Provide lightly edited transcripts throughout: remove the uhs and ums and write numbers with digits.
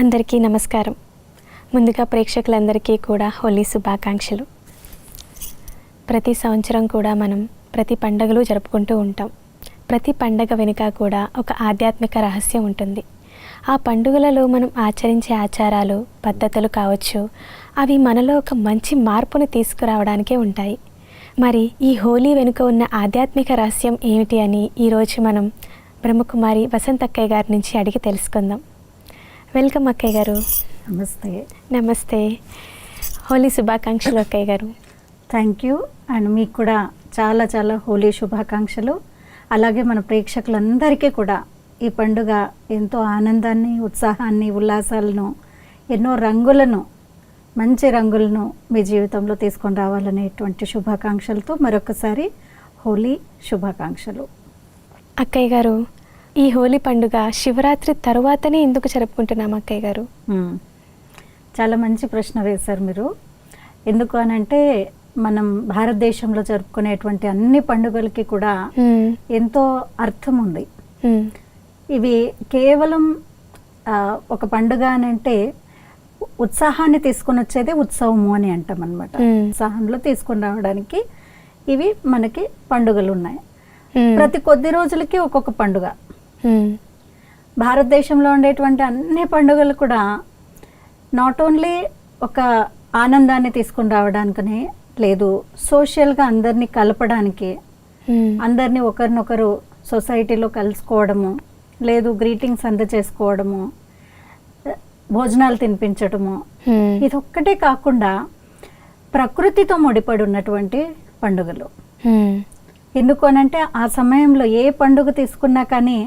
అందరికీ నమస్కారం. ముందుగా ప్రేక్షకులందరికీ కూడా హోలీ శుభాకాంక్షలు. ప్రతి సంవత్సరం కూడా మనం ప్రతి పండుగలు జరుపుకుంటూ ఉంటాం. ప్రతి పండగ వెనుక కూడా ఒక ఆధ్యాత్మిక రహస్యం ఉంటుంది. ఆ పండుగలలో మనం ఆచరించే ఆచారాలు, పద్ధతులు కావచ్చు, అవి మనలో ఒక మంచి మార్పును తీసుకురావడానికే ఉంటాయి. మరి ఈ హోలీ వెనుక ఉన్న ఆధ్యాత్మిక రహస్యం ఏమిటి అని ఈరోజు మనం బ్రహ్మకుమారి వసంత అక్కయ్య గారి నుంచి అడిగి తెలుసుకుందాం. వెల్కమ్ అక్కయ్య గారు. నమస్తే. నమస్తే. హోలీ శుభాకాంక్షలు అక్కయ్య గారు. Thank you. అండ్ మీకు కూడా చాలా చాలా హోలీ శుభాకాంక్షలు. అలాగే మన ప్రేక్షకులందరికీ కూడా ఈ పండుగ ఎంతో ఆనందాన్ని, ఉత్సాహాన్ని, ఉల్లాసాలను, ఎన్నో రంగులను, మంచి రంగులను మీ జీవితంలో తీసుకొని రావాలనేటువంటి శుభాకాంక్షలతో మరొకసారి హోలీ శుభాకాంక్షలు. అక్కయ్య గారు, ఈ హోలీ పండుగ శివరాత్రి తరువాతనే ఎందుకు జరుపుకుంటున్నాం అక్కయ్య గారు? చాలా మంచి ప్రశ్న వేశారు మీరు. ఎందుకు అనంటే మనం భారతదేశంలో జరుపుకునేటువంటి అన్ని పండుగలకి కూడా ఎంతో అర్థం ఉంది. ఇవి కేవలం ఒక పండుగ అని అంటే ఉత్సాహాన్ని తీసుకొని వచ్చేది ఉత్సవము అని అంటాం అనమాట. ఉత్సాహంలో తీసుకొని రావడానికి ఇవి మనకి పండుగలు ఉన్నాయి. ప్రతి కొద్ది రోజులకి ఒక్కొక్క పండుగ. భారతదేశంలో ఉండేటువంటి అన్ని పండుగలు కూడా నాట్ ఓన్లీ ఒక ఆనందాన్ని తీసుకుని రావడానికనే లేదు, సోషల్గా అందరినీ కలపడానికి, అందరినీ ఒకరినొకరు సొసైటీలో కలుసుకోవడము, లేదు గ్రీటింగ్స్ అందజేసుకోవడము, భోజనాలు తినిపించడము, ఇదొక్కటే కాకుండా ప్రకృతితో ముడిపడి ఉన్నటువంటి పండుగలు. ఎందుకు అనంటే ఆ సమయంలో ఏ పండుగ తీసుకున్నా కానీ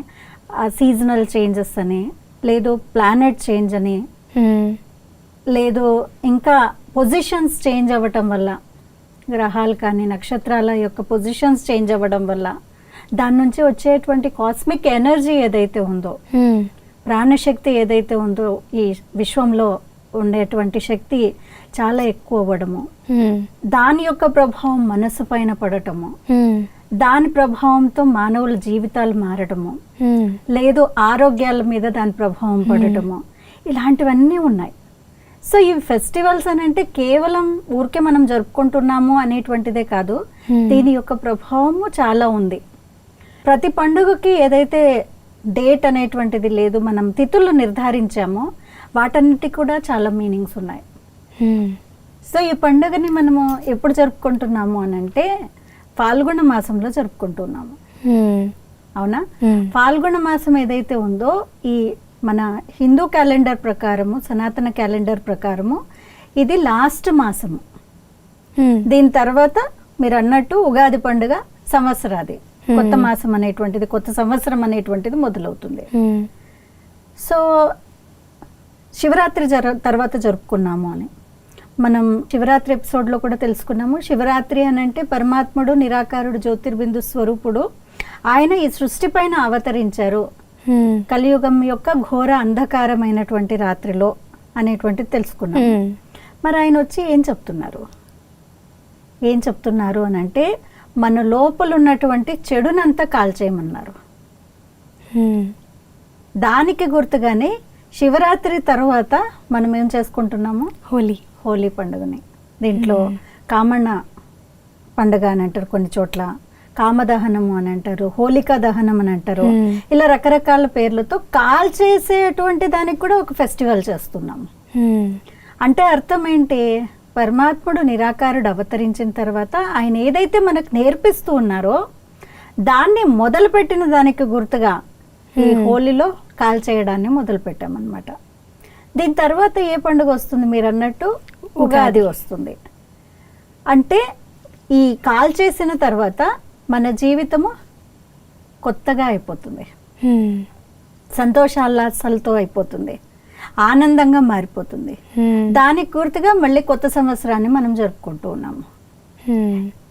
సీజనల్ చేంజెస్ అని, లేదు ప్లానెట్ చేంజ్ అని, లేదు ఇంకా పొజిషన్స్ చేంజ్ అవ్వటం వల్ల, గ్రహాలు కానీ నక్షత్రాల యొక్క పొజిషన్స్ చేంజ్ అవ్వడం వల్ల దాని నుంచి వచ్చేటువంటి కాస్మిక్ ఎనర్జీ ఏదైతే ఉందో, ప్రాణశక్తి ఏదైతే ఉందో, ఈ విశ్వంలో ఉండేటువంటి శక్తి చాలా ఎక్కువ అవ్వడము, దాని యొక్క ప్రభావం మనసు పైన పడటము, దాని ప్రభావంతో మానవుల జీవితాలు మారడము, లేదు ఆరోగ్యాల మీద దాని ప్రభావం పడటము, ఇలాంటివన్నీ ఉన్నాయి. సో ఈ ఫెస్టివల్స్ అని అంటే కేవలం ఊరికే మనం జరుపుకుంటున్నాము అనేటువంటిదే కాదు, దీని యొక్క ప్రభావము చాలా ఉంది. ప్రతి పండుగకి ఏదైతే డేట్ అనేటువంటిది లేదు, మనం తిథులు నిర్ధారించామో వాటన్నిటికి కూడా చాలా మీనింగ్స్ ఉన్నాయి. సో ఈ పండుగని మనము ఎప్పుడు జరుపుకుంటున్నాము అని అంటే ఫాల్గుణ మాసంలో జరుపుకుంటున్నాము. అవునా? ఫాల్గుణ మాసం ఏదైతే ఉందో ఈ మన హిందూ క్యాలెండర్ ప్రకారము, సనాతన క్యాలెండర్ ప్రకారము ఇది లాస్ట్ మాసము. దీని తర్వాత మీరు అన్నట్టు ఉగాది పండుగ సంవత్సరాది, కొత్త మాసం అనేటువంటిది, కొత్త సంవత్సరం అనేటువంటిది మొదలవుతుంది. సో శివరాత్రి తర్వాత జరుపుకున్నాము అని మనం శివరాత్రి ఎపిసోడ్లో కూడా తెలుసుకున్నాము. శివరాత్రి అని అంటే పరమాత్ముడు నిరాకారుడు, జ్యోతిర్బిందు స్వరూపుడు, ఆయన ఈ సృష్టి పైన అవతరించారు కలియుగం యొక్క ఘోర అంధకారమైనటువంటి రాత్రిలో అనేటువంటిది తెలుసుకున్నాము. మరి ఆయన వచ్చి ఏం చెప్తున్నారు అని అంటే మన లోపల ఉన్నటువంటి చెడునంతా కాల్చేయమన్నారు. దానికి గుర్తుగానే శివరాత్రి తర్వాత మనం ఏం చేసుకుంటున్నాము? హోలీ పండుగని. దీంట్లో కామణ పండుగ అని అంటారు, కొన్ని చోట్ల కామదహనము అని అంటారు, హోలికా దహనం అని అంటారు. ఇలా రకరకాల పేర్లతో కాల్చేసేటువంటి దానికి కూడా ఒక ఫెస్టివల్ చేస్తున్నాము. అంటే అర్థం ఏంటి? పరమాత్ముడు నిరాకారుడు అవతరించిన తర్వాత ఆయన ఏదైతే మనకు నేర్పిస్తూ ఉన్నారో దాన్ని మొదలుపెట్టిన దానికి గుర్తుగా ఈ హోలీలో కాల్చేయడాన్ని మొదలు పెట్టామన్నమాట. దీని తర్వాత ఏ పండుగ వస్తుంది? మీరు అన్నట్టు ఉగాది వస్తుంది. అంటే ఈ కాల్చేసిన తర్వాత మన జీవితము కొత్తగా అయిపోతుంది, సంతోషాల్లాసాలతో అయిపోతుంది, ఆనందంగా మారిపోతుంది. దానికి గుర్తుగా మళ్ళీ కొత్త సంవత్సరాన్ని మనం జరుపుకుంటూ ఉన్నాము.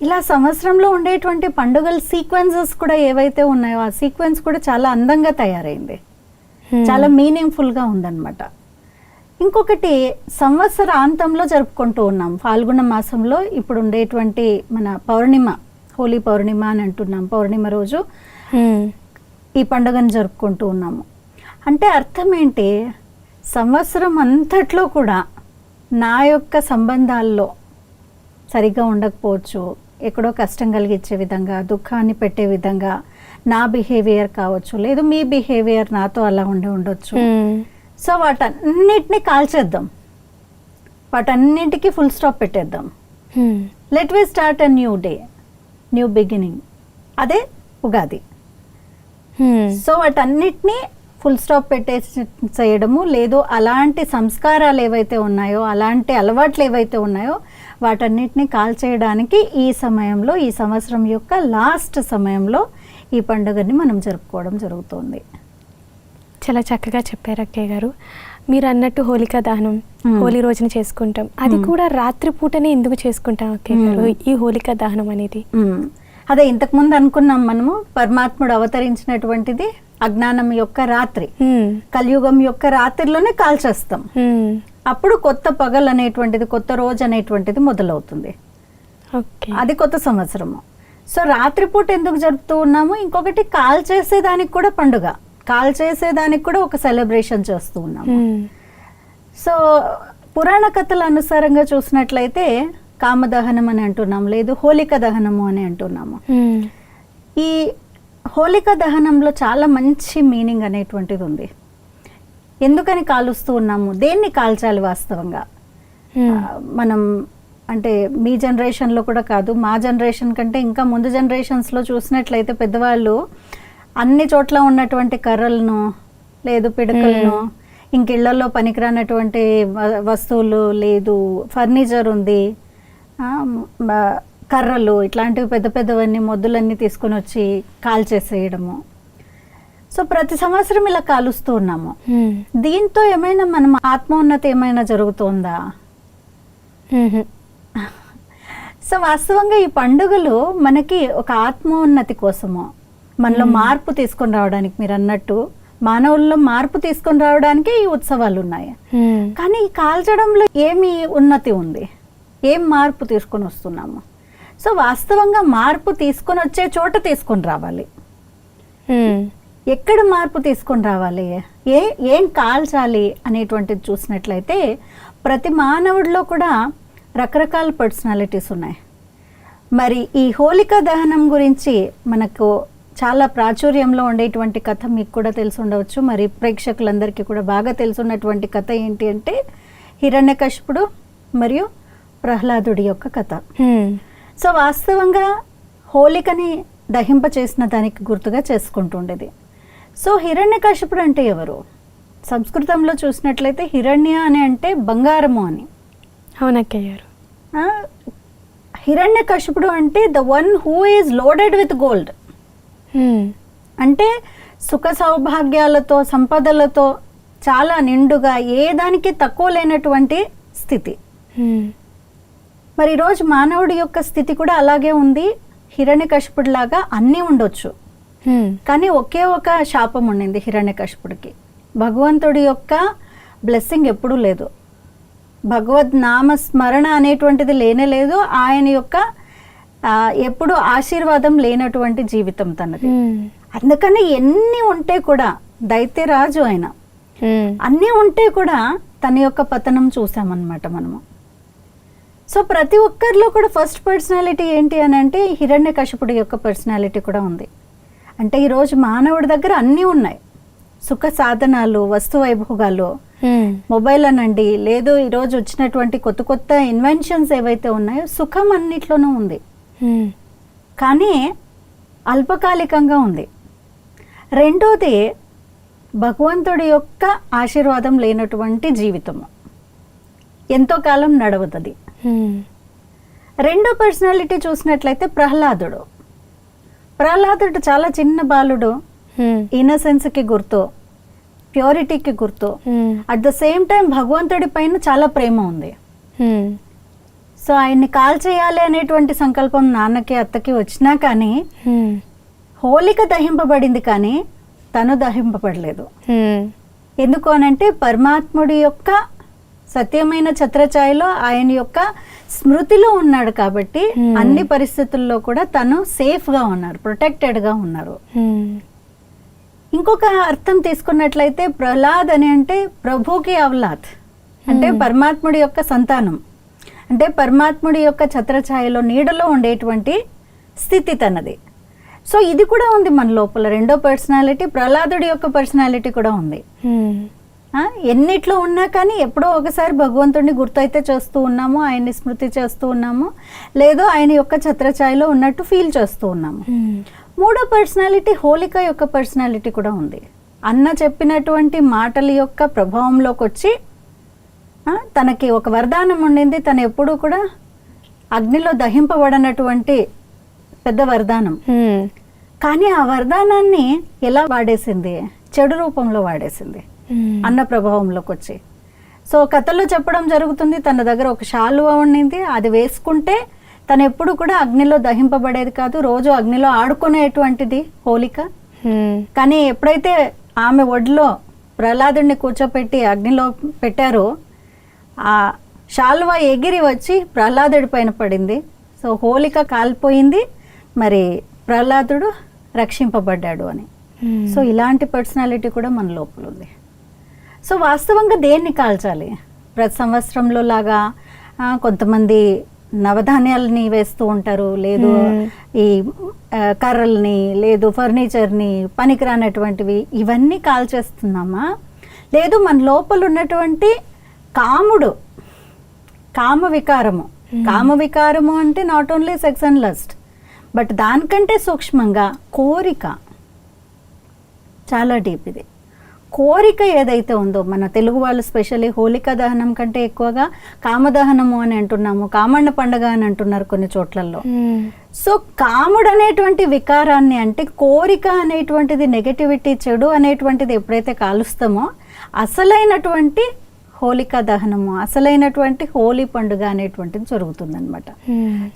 ఇలా సంవత్సరంలో ఉండేటువంటి పండుగల సీక్వెన్సెస్ కూడా ఏవైతే ఉన్నాయో ఆ సీక్వెన్స్ కూడా చాలా అందంగా తయారైంది, చాలా మీనింగ్ఫుల్గా ఉందన్నమాట. ఇంకొకటి సంవత్సరాంతంలో జరుపుకుంటూ ఉన్నాం. ఫాల్గుణ మాసంలో ఇప్పుడు ఉండేటువంటి మన పౌర్ణిమ, హోలీ పౌర్ణిమ అని అంటున్నాం. పౌర్ణిమ రోజు ఈ పండుగను జరుపుకుంటూ ఉన్నాము. అంటే అర్థం ఏంటి? సంవత్సరం అంతట్లో కూడా నా యొక్క సంబంధాల్లో సరిగ్గా ఉండకపోవచ్చు, ఎక్కడో కష్టం కలిగించే విధంగా, దుఃఖాన్ని పెట్టే విధంగా నా బిహేవియర్ కావచ్చు, లేదు మీ బిహేవియర్ నాతో అలా ఉండొచ్చు. సో వాటన్నిటిని కాల్చేద్దాం, వాటన్నిటికీ ఫుల్ స్టాప్ పెట్టేద్దాం. Let we start a new day, new beginning, అదే ఉగాది. సో వాటన్నిటినీ ఫుల్ స్టాప్ చేయడము, లేదు అలాంటి సంస్కారాలు ఏవైతే ఉన్నాయో, అలాంటి అలవాట్లు ఏవైతే ఉన్నాయో వాటన్నిటిని కాల్చేయడానికి ఈ సమయంలో, ఈ సంవత్సరం యొక్క లాస్ట్ సమయంలో ఈ పండుగని మనం జరుపుకోవడం జరుగుతుంది. చాలా చక్కగా చెప్పారు అక్కయ్య గారు. మీరు అన్నట్టు హోలికా దహనం హోలీ రోజున చేసుకుంటాం, అది కూడా రాత్రిపూటనే ఎందుకు చేసుకుంటాం అక్కయ్య గారు ఈ హోలికా దహనం అనేది? అదే ఇంతకుముందు అనుకున్నాం మనము, పరమాత్ముడు అవతరించినటువంటిది అజ్ఞానం యొక్క రాత్రి, కలియుగం యొక్క రాత్రిలోనే కాల్చేస్తాం. అప్పుడు కొత్త పగలు అనేటువంటిది, కొత్త రోజు అనేటువంటిది మొదలవుతుంది. అది కొత్త సంవత్సరము. సో రాత్రిపూట ఎందుకు జరుపుతూ ఉన్నాము? ఇంకొకటి కాల్ చేసేదానికి కూడా పండుగ, కాల్ చేసేదానికి కూడా ఒక సెలబ్రేషన్ చేస్తూ ఉన్నాము. సో పురాణ కథల అనుసారంగా చూసినట్లయితే కామదహనం అని అంటున్నాం, లేదు హోలికా దహనము అని అంటున్నాము. ఈ హోలికా దహనంలో చాలా మంచి మీనింగ్ అనేటువంటిది ఉంది. ఎందుకని కాలుస్తూ ఉన్నాము, దేన్ని కాల్చాలి వాస్తవంగా? మనం అంటే మీ జనరేషన్లో కూడా కాదు, మా జనరేషన్ కంటే ఇంకా ముందు జనరేషన్స్లో చూసినట్లయితే పెద్దవాళ్ళు అన్ని చోట్ల ఉన్నటువంటి కర్రలను, లేదు పిడకలను, ఇంక ఇళ్లలో పనికిరానటువంటి వస్తువులు, లేదు ఫర్నిచర్ ఉంది, కర్రలు, ఇట్లాంటివి పెద్ద పెద్దవన్నీ మొద్దులన్నీ తీసుకొని వచ్చి కాల్చేసేయడము. సో ప్రతి సంవత్సరం ఇలా కాలుస్తూ ఉన్నాము. దీంతో ఏమైనా మనం ఆత్మోన్నతి ఏమైనా జరుగుతుందా? సో వాస్తవంగా ఈ పండుగలు మనకి ఒక ఆత్మోన్నతి కోసము, మనలో మార్పు తీసుకొని రావడానికి, మీరు అన్నట్టు మానవుల్లో మార్పు తీసుకొని రావడానికి ఈ ఉత్సవాలు ఉన్నాయి. కానీ ఈ కాల్చడంలో ఏమి ఉన్నతి ఉంది, ఏం మార్పు తీసుకొని వస్తున్నాము? సో వాస్తవంగా మార్పు తీసుకొని వచ్చే చోట తీసుకొని రావాలి. ఎక్కడ మార్పు తీసుకొని రావాలి, ఏం కాల్చాలి అనేటువంటిది చూసినట్లయితే ప్రతి మానవుడిలో కూడా రకరకాల పర్సనాలిటీస్ ఉన్నాయి. మరి ఈ హోలికా దహనం గురించి మనకు చాలా ప్రాచుర్యంలో ఉండేటువంటి కథ మీకు కూడా తెలిసి ఉండవచ్చు, మరి ప్రేక్షకులందరికీ కూడా బాగా తెలుసున్నటువంటి కథ ఏంటి అంటే హిరణ్యకశిపుడు మరియు ప్రహ్లాదుడి యొక్క కథ. సో వాస్తవంగా హోలికని దహింప చేసిన దానికి గుర్తుగా చేసుకుంటుండేది. సో హిరణ్యకశిపుడు అంటే ఎవరు? సంస్కృతంలో చూసినట్లయితే హిరణ్య అని అంటే బంగారము అని. అవునక్కయ్యారు. హిరణ్యకశిపుడు అంటే the one who is loaded with gold. అంటే సుఖ సౌభాగ్యాలతో, సంపదలతో చాలా నిండుగా, ఏ దానికి తక్కువ లేనటువంటి స్థితి. మరి ఈరోజు మానవుడి యొక్క స్థితి కూడా అలాగే ఉంది. హిరణ్యకశిపుడు లాగా అన్నీ ఉండొచ్చు, కానీ ఒకే ఒక శాపం ఉండింది హిరణ్యకశిపుడికి. భగవంతుడి యొక్క బ్లెస్సింగ్ ఎప్పుడూ లేదు, భగవద్ నామ స్మరణ అనేటువంటిది లేనే లేదు. ఆయన యొక్క ఎప్పుడు ఆశీర్వాదం లేనటువంటి జీవితం తనది. అందుకని ఎన్ని ఉంటే కూడా, దైత్యరాజు ఆయన, అన్నీ ఉంటే కూడా తన యొక్క పతనం చూసామన్నమాట మనము. సో ప్రతి ఒక్కరిలో కూడా ఫస్ట్ పర్సనాలిటీ ఏంటి అని అంటే హిరణ్యకశిపుడి యొక్క పర్సనాలిటీ కూడా ఉంది. అంటే ఈరోజు మానవుడి దగ్గర అన్నీ ఉన్నాయి, సుఖ సాధనాలు, వస్తు వైభోగాలు, మొబైల్ అనండి, లేదు ఈరోజు వచ్చినటువంటి కొత్త కొత్త ఇన్వెన్షన్స్ ఏవైతే ఉన్నాయో, సుఖం అన్నిట్లోనూ ఉంది, కానీ అల్పకాలికంగా ఉంది. రెండోది భగవంతుడి యొక్క ఆశీర్వాదం లేనటువంటి జీవితము, ఎంతో కాలం నడవదది. రెండో పర్సనాలిటీ చూసినట్లయితే ప్రహ్లాదుడు. ప్రహ్లాదుడు చాలా చిన్న బాలుడు, ఇన్నసెన్స్కి గుర్తు, ప్యూరిటీకి గుర్తు. అట్ ద సేమ్ టైం భగవంతుడి పైన చాలా ప్రేమ ఉంది. సో ఆయన్ని కాల్ చేయాలి అనేటువంటి సంకల్పం నాన్నకి అత్తకి వచ్చినా కానీ హోలిక దహింపబడింది, కానీ తను దహింపబడలేదు. ఎందుకు అనంటే పరమాత్ముడి యొక్క సత్యమైన ఛత్రఛాయలో ఆయన యొక్క స్మృతిలో ఉన్నాడు కాబట్టి అన్ని పరిస్థితుల్లో కూడా తను సేఫ్గా ఉన్నారు, ప్రొటెక్టెడ్గా ఉన్నారు. ఇంకొక అర్థం తీసుకున్నట్లయితే ప్రహ్లాద్ అని అంటే ప్రభుకి అవలాద్, అంటే పరమాత్ముడి యొక్క సంతానం, అంటే పరమాత్ముడి యొక్క ఛత్రఛాయలో నీడలో ఉండేటువంటి స్థితి తనది. సో ఇది కూడా ఉంది మన లోపల. రెండో పర్సనాలిటీ ప్రహ్లాదుడి యొక్క పర్సనాలిటీ కూడా ఉంది. ఎన్నిట్లో ఉన్నా కానీ ఎప్పుడో ఒకసారి భగవంతుడిని గుర్తయితే చేస్తూ ఉన్నాము, ఆయన్ని స్మృతి చేస్తూ ఉన్నాము, లేదో ఆయన యొక్క ఛత్రఛాయలో ఉన్నట్టు ఫీల్ చేస్తూ ఉన్నాము. మూడో పర్సనాలిటీ హోలిక యొక్క పర్సనాలిటీ కూడా ఉంది. అన్న చెప్పినటువంటి మాటల యొక్క ప్రభావంలోకి వచ్చి తనకి ఒక వరదానం ఉండింది, తను ఎప్పుడూ కూడా అగ్నిలో దహింపబడినటువంటి పెద్ద వరదానం. కానీ ఆ వరదానాన్ని ఎలా వాడేసింది? చెడు రూపంలో వాడేసింది అన్న ప్రభావంలోకి వచ్చి. సో కథలో చెప్పడం జరుగుతుంది, తన దగ్గర ఒక శాలువ ఉండింది, అది వేసుకుంటే తను ఎప్పుడు కూడా అగ్నిలో దహింపబడేది కాదు, రోజు అగ్నిలో ఆడుకునేటువంటిది హోలిక. కానీ ఎప్పుడైతే ఆమె ఒడిలో ప్రహ్లాదుడిని కూర్చోపెట్టి అగ్నిలో పెట్టారో ఆ శాలువ ఎగిరి వచ్చి ప్రహ్లాదుడి పైన పడింది. సో హోలిక కాలిపోయింది, మరి ప్రహ్లాదుడు రక్షింపబడ్డాడు అని. సో ఇలాంటి పర్సనాలిటీ కూడా మన లోపల ఉంది. సో వాస్తవంగా దేన్ని కాల్చాలి? ప్రతి సంవత్సరంలో లాగా కొంతమంది నవధాన్యాలని వేస్తూ ఉంటారు, లేదు ఈ కర్రల్ని, లేదు ఫర్నిచర్ని, పనికిరానటువంటివి, ఇవన్నీ కాల్చేస్తున్నామా? లేదు మన లోపల ఉన్నటువంటి కాముడు, కామ వికారము. కామ వికారము అంటే not only sex and lust, but దానికంటే సూక్ష్మంగా కోరిక, చాలా డీప్ ఇది. కోరిక ఏదైతే ఉందో, మన తెలుగు వాళ్ళు స్పెషల్లీ హోలికా దహనం కంటే ఎక్కువగా కామదహనము అని అంటున్నాము, కామಣ್ణ పండుగ అని అంటున్నారు కొన్ని చోట్లలో. సో కాముడు అనేటువంటి వికారాన్ని, అంటే కోరిక అనేటువంటిది, నెగటివిటీ, చెడు అనేటువంటిది ఎప్పుడైతే కాలుస్తామో అసలైనటువంటి హోలికా దహనము, అసలైనటువంటి హోలీ పండుగ అనేటువంటిది జరుగుతుందన్నమాట.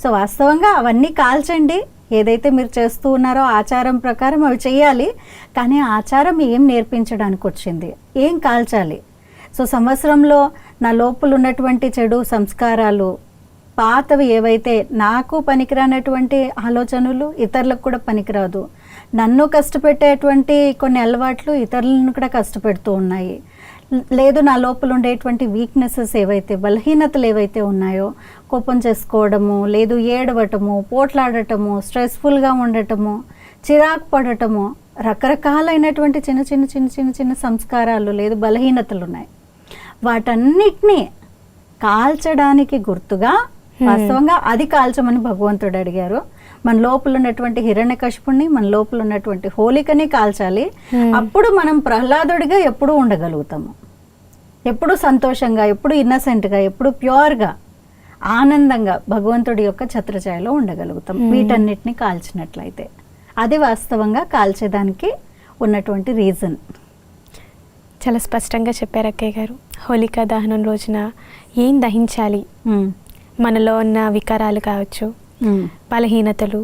సో వాస్తవంగా అవన్నీ కాల్చండి, ఏదైతే మీరు చేస్తూ ఉన్నారో ఆచారం ప్రకారం అవి చేయాలి. కానీ ఆచారం ఏం నేర్పించడానికి వచ్చింది? ఏం కాల్చాలి? సో సంవత్సరంలో నా లోపల ఉన్నటువంటి చెడు సంస్కారాలు, పాతవి ఏవైతే నాకు పనికిరానటువంటి ఆలోచనలు, ఇతరులకు కూడా పనికిరాదు, నన్ను కష్టపెట్టేటువంటి కొన్ని అలవాట్లు ఇతరులను కూడా కష్టపెడుతూ ఉన్నాయి, లేదు నా లోపల ఉండేటువంటి వీక్నెసెస్ ఏవైతే, బలహీనతలు ఏవైతే ఉన్నాయో, కోపం చేసుకోవడము, లేదు ఏడవటము, పోట్లాడటము, స్ట్రెస్ఫుల్గా ఉండటము, చిరాకు పడటము, రకరకాలైనటువంటి చిన్న చిన్న చిన్న చిన్న చిన్న సంస్కారాలు, లేదు బలహీనతలు ఉన్నాయి. వాటన్నిటినీ కాల్చడానికి గుర్తుగా వాస్తవంగా అది కాల్చమని భగవంతుడు అడిగారు. మన లోపల ఉన్నటువంటి హిరణ్యకశిపుణ్ణి, మన లోపల ఉన్నటువంటి హోలికని కాల్చాలి. అప్పుడు మనం ప్రహ్లాదుడిగా ఎప్పుడూ ఉండగలుగుతాము, ఎప్పుడు సంతోషంగా, ఎప్పుడు ఇన్నసెంట్గా, ఎప్పుడు ప్యూర్గా, ఆనందంగా భగవంతుడి యొక్క ఛత్రఛాయలో ఉండగలుగుతాం వీటన్నిటిని కాల్చినట్లయితే. అది వాస్తవంగా కాల్చేదానికి ఉన్నటువంటి రీజన్. చాలా స్పష్టంగా చెప్పారు అక్కయ్య గారు. హోలికా దహనం రోజున ఏం దహించాలి, మనలో ఉన్న వికారాలు కావచ్చు, బలహీనతలు,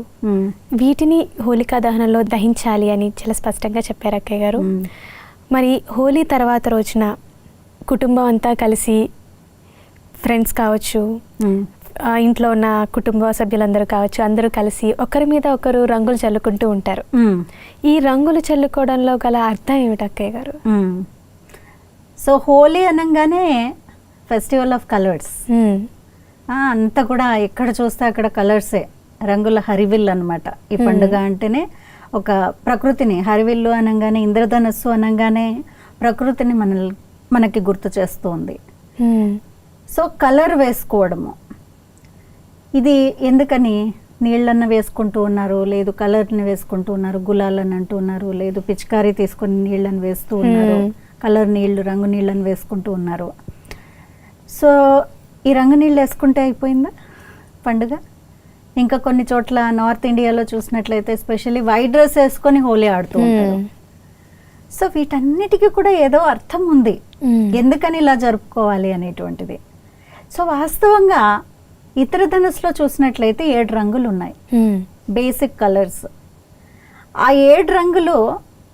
వీటిని హోలికా దహనంలో దహించాలి అని చాలా స్పష్టంగా చెప్పారు అక్కయ్య గారు. మరి హోలీ తర్వాత రోజున కుటుంబం అంతా కలిసి, ఫ్రెండ్స్ కావచ్చు, ఇంట్లో ఉన్న కుటుంబ సభ్యులందరూ కావచ్చు, అందరూ కలిసి ఒకరి మీద ఒకరు రంగులు చల్లుకుంటూ ఉంటారు. ఈ రంగులు చల్లుకోవడంలో గల అర్థం ఏమిటి అక్కయ్య గారు? సో హోలీ అనగానే ఫెస్టివల్ ఆఫ్ కలర్స్. అంతా కూడా ఎక్కడ చూస్తే అక్కడ కలర్సే, రంగుల హరివిల్లు అనమాట. ఈ పండుగ అంటేనే ఒక ప్రకృతిని, హరివిల్లు అనగానే, ఇంద్రధనస్సు అనగానే ప్రకృతిని మనకి గుర్తు చేస్తుంది. సో కలర్ వేసుకోవడము, ఇది ఎందుకని? నీళ్ళన్న వేసుకుంటూ ఉన్నారు, లేదు కలర్ని వేసుకుంటూ ఉన్నారు, గులాలని అంటూ ఉన్నారు, లేదు పిచికారీ తీసుకొని నీళ్ళని వేస్తూ ఉన్నారు, కలర్ నీళ్ళు, రంగు నీళ్ళని వేసుకుంటూ ఉన్నారు. సో ఈ రంగు నీళ్ళు వేసుకుంటే అయిపోయిందా పండుగ? ఇంకా కొన్ని చోట్ల నార్త్ ఇండియాలో చూసినట్లయితే స్పెషల్లీ వైట్ డ్రెస్ వేసుకొని హోలీ ఆడుతూ ఉంటారు. సో వీటన్నిటికీ కూడా ఏదో అర్థం ఉంది, ఎందుకని ఇలా జరుపుకోవాలి అనేటువంటిది. సో వాస్తవంగా ఇతర ధనుస్సులో చూసినట్లయితే 7 రంగులు ఉన్నాయి, బేసిక్ కలర్స్. ఆ 7 రంగులు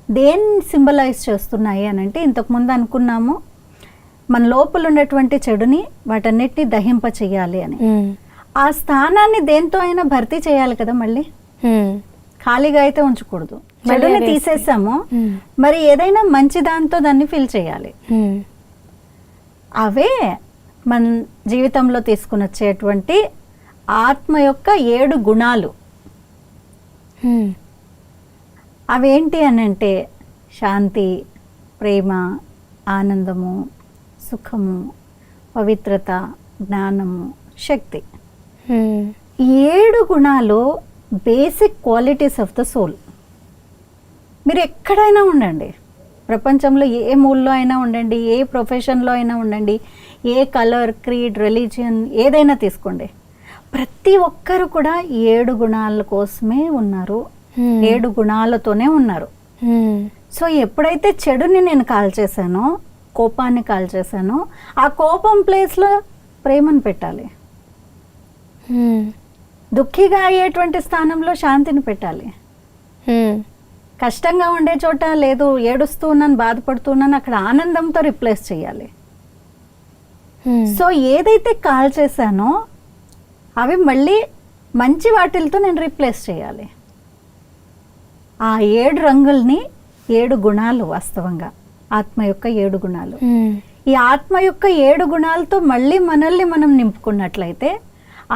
దేన్ని సింబలైజ్ చేస్తున్నాయి అని అంటే, ఇంతకుముందు అనుకున్నాము మన లోపల ఉన్నటువంటి చెడుని, వాటన్నిటిని దహింప చెయ్యాలి అని. ఆ స్థానాన్ని దేంతో అయినా భర్తీ చేయాలి కదా, మళ్ళీ ఖాళీగా అయితే ఉంచకూడదు. చెడుని తీసేసాము, మరి ఏదైనా మంచి దాంతో దాన్ని ఫిల్ చేయాలి. అవే మన జీవితంలో తీసుకుని వచ్చేటువంటి ఆత్మ యొక్క 7 గుణాలు. అవేంటి అనంటే శాంతి, ప్రేమ, ఆనందము, సుఖము, పవిత్రత, జ్ఞానము, శక్తి. 7 గుణాలు basic qualities of the soul. మీరు ఎక్కడైనా ఉండండి, ప్రపంచంలో ఏ మూల్లో అయినా ఉండండి, ఏ ప్రొఫెషన్లో అయినా ఉండండి, ఏ కలర్, క్రీడ్, రిలీజియన్ ఏదైనా తీసుకోండి, ప్రతి ఒక్కరు కూడా 7 గుణాల కోసమే ఉన్నారు, 7 గుణాలతోనే ఉన్నారు. సో ఎప్పుడైతే చెడుని నేను కాల్చేసానో, కోపాన్ని కాల్చేసానో, ఆ కోపం ప్లేస్లో ప్రేమను పెట్టాలి. దుఃఖిగా అయ్యేటువంటి స్థానంలో శాంతిని పెట్టాలి. కష్టంగా ఉండే చోట లేదు ఏడుస్తూ ఉన్నాను, బాధపడుతున్నాను, అక్కడ ఆనందంతో రిప్లేస్ చేయాలి. సో ఏదైతే కాల్ చేశానో అవి మళ్ళీ మంచి వాటిలతో నేను రీప్లేస్ చేయాలి. ఆ 7 రంగుల్ని 7 గుణాలు, వాస్తవంగా ఆత్మ యొక్క 7 గుణాలు. ఈ ఆత్మ యొక్క 7 గుణాలతో మళ్ళీ మనల్ని మనం నింపుకున్నట్లయితే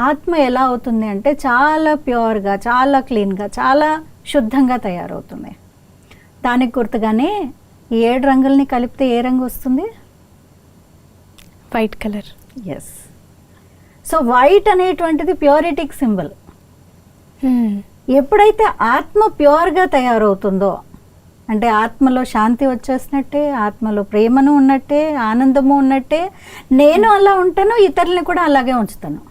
ఆత్మ ఎలా అవుతుంది అంటే చాలా ప్యూర్గా, చాలా క్లీన్గా, చాలా శుద్ధంగా తయారవుతుంది. దానికి గుర్తుగానే ఈ 7 రంగుల్ని కలిపితే ఏ రంగు వస్తుంది? White colour. Yes. So white అనేటువంటిది ప్యూరిటీకి సింబల్. ఎప్పుడైతే ఆత్మ ప్యూర్గా తయారవుతుందో, అంటే ఆత్మలో శాంతి వచ్చేసినట్టే, ఆత్మలో ప్రేమను ఉన్నట్టే, ఆనందము ఉన్నట్టే, నేను అలా ఉంటాను, ఇతరులని కూడా అలాగే ఉంచుతాను.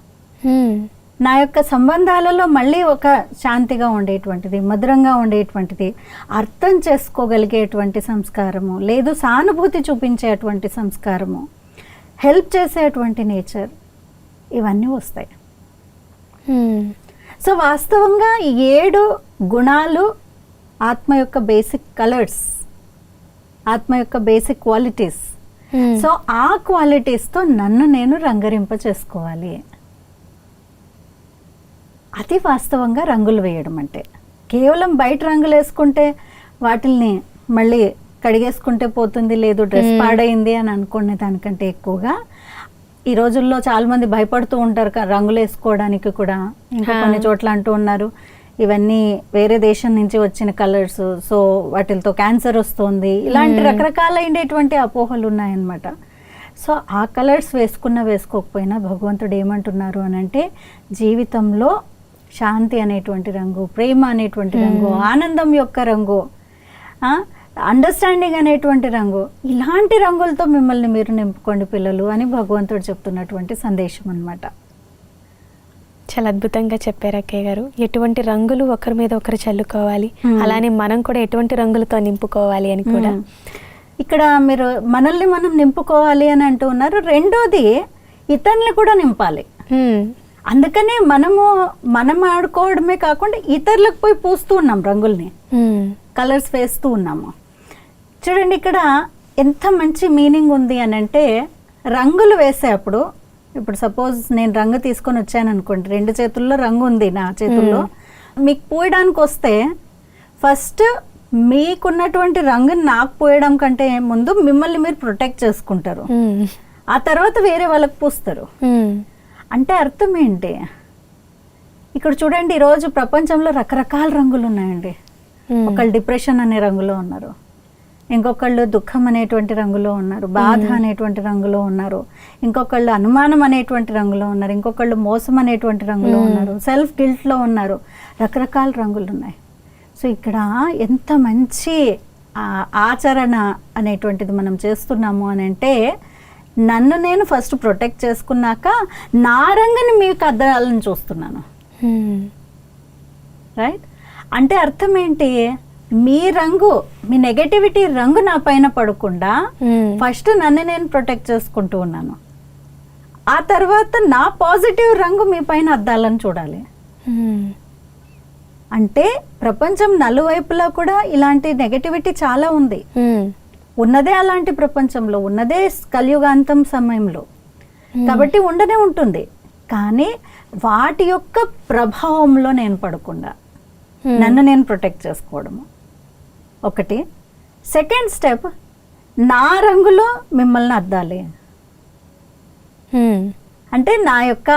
నా యొక్క సంబంధాలలో మళ్ళీ ఒక శాంతిగా ఉండేటువంటిది, మధురంగా ఉండేటువంటిది, అర్థం చేసుకోగలిగేటువంటి సంస్కారము, లేదు సానుభూతి చూపించేటువంటి సంస్కారము, హెల్ప్ చేసేటువంటి నేచర్, ఇవన్నీ వస్తాయి. సో వాస్తవంగా 7 గుణాలు ఆత్మ యొక్క బేసిక్ కలర్స్, ఆత్మ యొక్క బేసిక్ క్వాలిటీస్. సో ఆ క్వాలిటీస్తో నన్ను నేను రంగరింప చేసుకోవాలి. అది వాస్తవంగా రంగులు వేయడం అంటే. కేవలం బయట రంగులు వేసుకుంటే వాటిల్ని మళ్ళీ కడిగేసుకుంటే పోతుంది, లేదు డ్రెస్ పాడైంది అని అనుకునే దానికంటే ఎక్కువగా ఈ రోజుల్లో చాలామంది భయపడుతూ ఉంటారు రంగులు వేసుకోవడానికి కూడా. ఇంకా కొన్ని చోట్ల అంటూ ఉన్నారు ఇవన్నీ వేరే దేశం నుంచి వచ్చిన కలర్స్, సో వాటితో క్యాన్సర్ వస్తుంది, ఇలాంటి రకరకాలైనటువంటి అపోహలు ఉన్నాయన్నమాట. సో ఆ కలర్స్ వేసుకున్నా వేసుకోకపోయినా భగవంతుడు ఏమంటున్నారు అని అంటే, జీవితంలో శాంతి అనేటువంటి రంగు, ప్రేమ అనేటువంటి రంగు, ఆనందం యొక్క రంగు, అండర్స్టాండింగ్ అనేటువంటి రంగు, ఇలాంటి రంగులతో మిమ్మల్ని మీరు నింపుకోండి పిల్లలు అని భగవంతుడు చెప్తున్నటువంటి సందేశం అన్నమాట. చాలా అద్భుతంగా చెప్పారు అక్కయ్య గారు. ఎటువంటి రంగులు ఒకరి మీద ఒకరు చల్లుకోవాలి, అలానే మనం కూడా ఎటువంటి రంగులతో నింపుకోవాలి అని కూడా ఇక్కడ మీరు మనల్ని మనం నింపుకోవాలి అని అంటూ ఉన్నారు. రెండోది ఇతరుల్ని కూడా నింపాలి. అందుకనే మనం ఆడుకోవడమే కాకుండా ఇతరులకు పోయి పూస్తూ ఉన్నాం రంగుల్ని, కలర్స్ వేస్తూ ఉన్నాము. చూడండి ఇక్కడ ఎంత మంచి మీనింగ్ ఉంది అని అంటే, రంగులు వేసేటప్పుడు ఇప్పుడు సపోజ్ నేను రంగు తీసుకొని వచ్చాను అనుకోండి, 2 చేతుల్లో రంగు ఉంది నా చేతుల్లో, మీకు పూయడానికి వస్తే ఫస్ట్ మీకున్నటువంటి రంగుని నాకు పూయడం కంటే ముందు మిమ్మల్ని మీరు ప్రొటెక్ట్ చేసుకుంటారు, ఆ తర్వాత వేరే వాళ్ళకి పూస్తారు. అంటే అర్థం ఏంటి? ఇక్కడ చూడండి, ఈరోజు ప్రపంచంలో రకరకాల రంగులు ఉన్నాయండి. ఒకళ్ళు డిప్రెషన్ అనే రంగులో ఉన్నారు, ఇంకొకళ్ళు దుఃఖం అనేటువంటి రంగులో ఉన్నారు, బాధ అనేటువంటి రంగులో ఉన్నారు, ఇంకొకళ్ళు అనుమానం అనేటువంటి రంగులో ఉన్నారు, ఇంకొకళ్ళు మోసం అనేటువంటి రంగులో ఉన్నారు, సెల్ఫ్ గిల్ట్లో ఉన్నారు, రకరకాల రంగులు ఉన్నాయి. సో ఇక్కడ ఎంత మంచి ఆచరణ అనేటువంటిది మనం చేస్తున్నాము అని అంటే, నన్ను నేను ఫస్ట్ ప్రొటెక్ట్ చేసుకున్నాక నా రంగుని మీకు అద్దాలని చూస్తున్నాను. రైట్? అంటే అర్థం ఏంటి? మీ రంగు, మీ నెగటివిటీ రంగు నా పైన పడకుండా ఫస్ట్ నన్ను నేను ప్రొటెక్ట్ చేసుకుంటూ ఉన్నాను, ఆ తర్వాత నా పాజిటివ్ రంగు మీ పైన అద్దాలని చూడాలి. అంటే ప్రపంచం నలువైపులా కూడా ఇలాంటి నెగటివిటీ చాలా ఉంది, ఉన్నదే అలాంటి ప్రపంచంలో, ఉన్నదే కలియుగాంతం సమయంలో, కాబట్టి ఉండనే ఉంటుంది. కానీ వాటి యొక్క ప్రభావంలో నేను పడకుండా నన్ను నేను ప్రొటెక్ట్ చేసుకోవడము, ఒకటి. సెకండ్ స్టెప్, నా రంగులో మిమ్మల్ని అద్దాలి. అంటే నా యొక్క